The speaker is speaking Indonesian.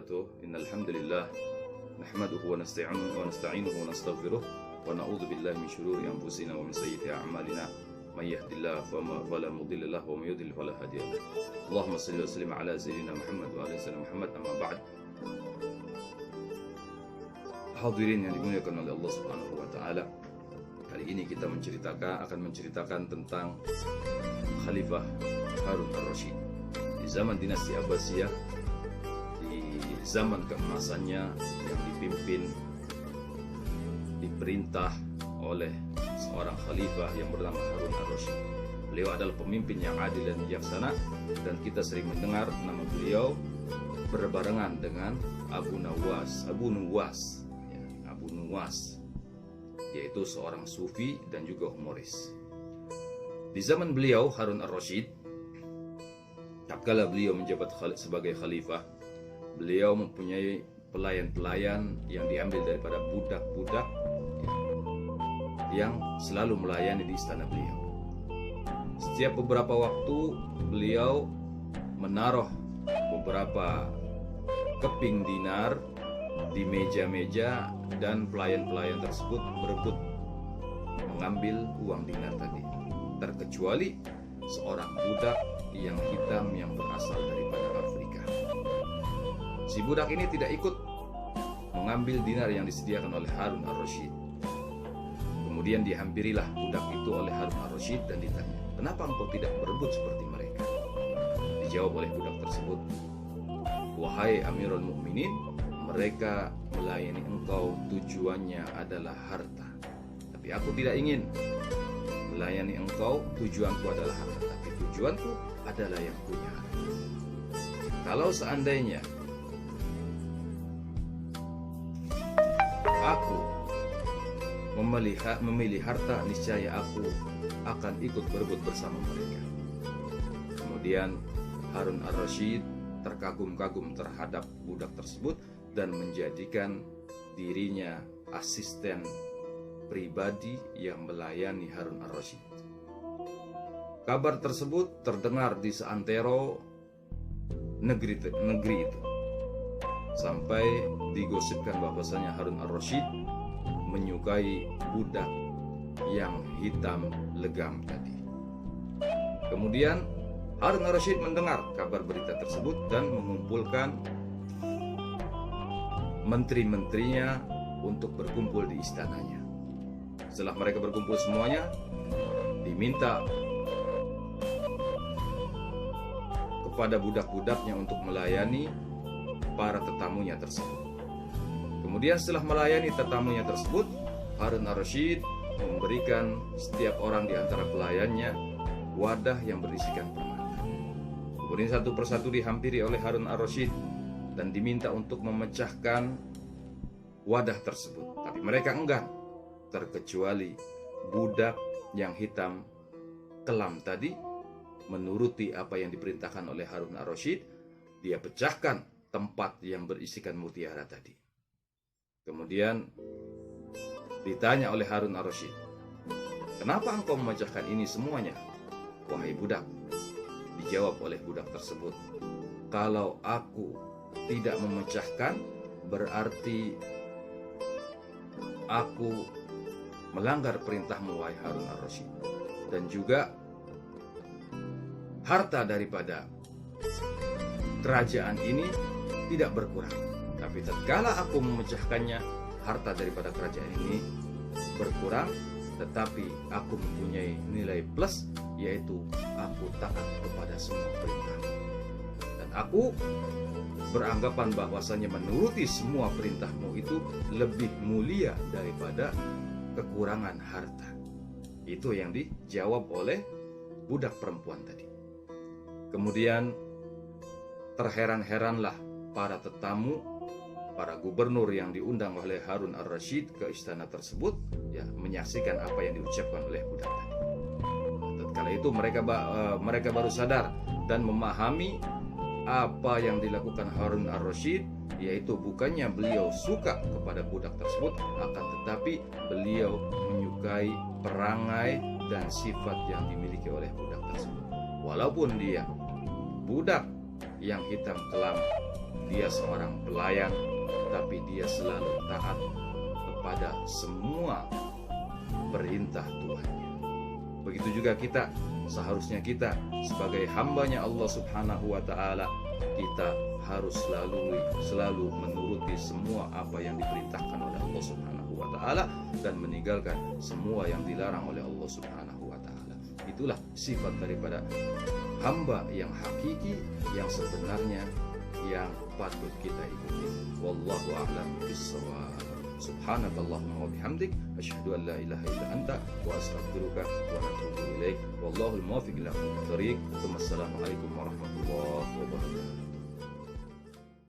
wabarakatuh. Innal hamdalillah nahmaduhu wa nasta'inuhu wa nastaghfiruh wa na'udzu billahi min shururi anfusina wa min sayyiati a'malina. May yahdihillahu fala mudilla lahu wa may yudlil fala hadiya lahu. Allahumma shalli wa sallim ala sayyidina Muhammad wa ala sayyidina Muhammad, amma ba'd. Hadirin yang dimuliakan oleh Allah Subhanahu wa taala. Kali ini kita akan menceritakan tentang Khalifah Harun ar-Rasyid di zaman dinasti Abbasiyah, di zaman keemasannya yang diperintah oleh seorang khalifah yang bernama Harun ar-Rasyid. Beliau adalah pemimpin yang adil dan bijaksana, dan kita sering mendengar nama beliau berbarengan dengan Abu Nuwas, yaitu seorang sufi dan juga humoris. Di zaman beliau Harun ar-Rasyid, tatkala beliau menjabat sebagai khalifah, beliau mempunyai pelayan-pelayan yang diambil daripada budak-budak yang selalu melayani di istana beliau. Setiap beberapa waktu beliau menaruh beberapa keping dinar di meja-meja, dan pelayan-pelayan tersebut berebut mengambil uang dinar tadi, terkecuali seorang budak yang hitam yang berasal daripada Afrika. Si budak ini tidak ikut mengambil dinar yang disediakan oleh Harun ar-Rasyid. Kemudian dihampirilah budak itu oleh Harun ar-Rasyid dan ditanya, "Kenapa engkau tidak berebut seperti mereka?" Dijawab oleh budak tersebut, "Wahai Amirul Mukminin, mereka melayani engkau tujuannya adalah harta. Tapi aku tidak ingin melayani engkau, tujuanku adalah harta. Tapi tujuanku adalah yang punya harta. Kalau seandainya aku memilih harta, niscaya aku akan ikut berebut bersama mereka." Kemudian Harun ar-Rasyid terkagum-kagum terhadap budak tersebut dan menjadikan dirinya asisten pribadi yang melayani Harun ar-Rasyid. Kabar tersebut terdengar di seantero negeri itu, sampai digosipkan bahwasanya Harun ar-Rasyid menyukai budak yang hitam legam tadi. Kemudian Harun ar-Rasyid mendengar kabar berita tersebut dan mengumpulkan menteri-menterinya untuk berkumpul di istananya. Setelah mereka berkumpul semuanya, diminta kepada budak-budaknya untuk melayani para tetamunya tersebut. Kemudian setelah melayani tetamunya tersebut, Harun ar-Rasyid memberikan setiap orang di antara pelayannya wadah yang berisikan permata. Kemudian satu persatu dihampiri oleh Harun ar-Rasyid dan diminta untuk memecahkan wadah tersebut. Tapi mereka enggan, terkecuali budak yang hitam kelam tadi menuruti apa yang diperintahkan oleh Harun ar-Rasyid. Dia pecahkan tempat yang berisikan mutiara tadi. Kemudian ditanya oleh Harun ar-Rasyid, "Kenapa engkau memecahkan ini semuanya, wahai budak?" Dijawab oleh budak tersebut, "Kalau aku tidak memecahkan, berarti aku melanggar perintahmu, wahai Harun ar-Rasyid. Dan juga harta daripada kerajaan ini tidak berkurang. Tapi tatkala aku memecahkannya, harta daripada kerajaan ini berkurang, tetapi aku mempunyai nilai plus, yaitu aku taat kepada semua perintah. Dan aku beranggapan bahwasanya menuruti semua perintahmu itu lebih mulia daripada kekurangan harta." Itu yang dijawab oleh budak perempuan tadi. Kemudian terheran-heranlah para tetamu, para gubernur yang diundang oleh Harun ar-Rasyid ke istana tersebut, menyaksikan apa yang diucapkan oleh budak tadi. Tatkala itu mereka baru sadar dan memahami apa yang dilakukan Harun ar-Rasyid, yaitu bukannya beliau suka kepada budak tersebut, akan tetapi beliau menyukai perangai dan sifat yang dimiliki oleh budak tersebut. Walaupun dia budak yang hitam kelam dia seorang pelayan, tapi dia selalu taat kepada semua perintah Tuhannya. Begitu juga kita, seharusnya kita sebagai hambanya Allah Subhanahu wa Ta'ala, kita harus selalu menuruti semua apa yang diperintahkan oleh Allah Subhanahu wa Ta'ala dan meninggalkan semua yang dilarang oleh Allah Subhanahu wa Ta'ala. Itulah sifat daripada hamba yang hakiki, yang sebenarnya, yang patut kita ikuti. Wallahu a'lam bishawab. Subhanakallahumma wa bihamdik, asyhadu an la ilaha illa anta, wa astaghfiruka wa atubu ilaik. Wallahul muwaffiq ila aqwamit thoriq. Wassalamualaikum warahmatullahi wabarakatuh.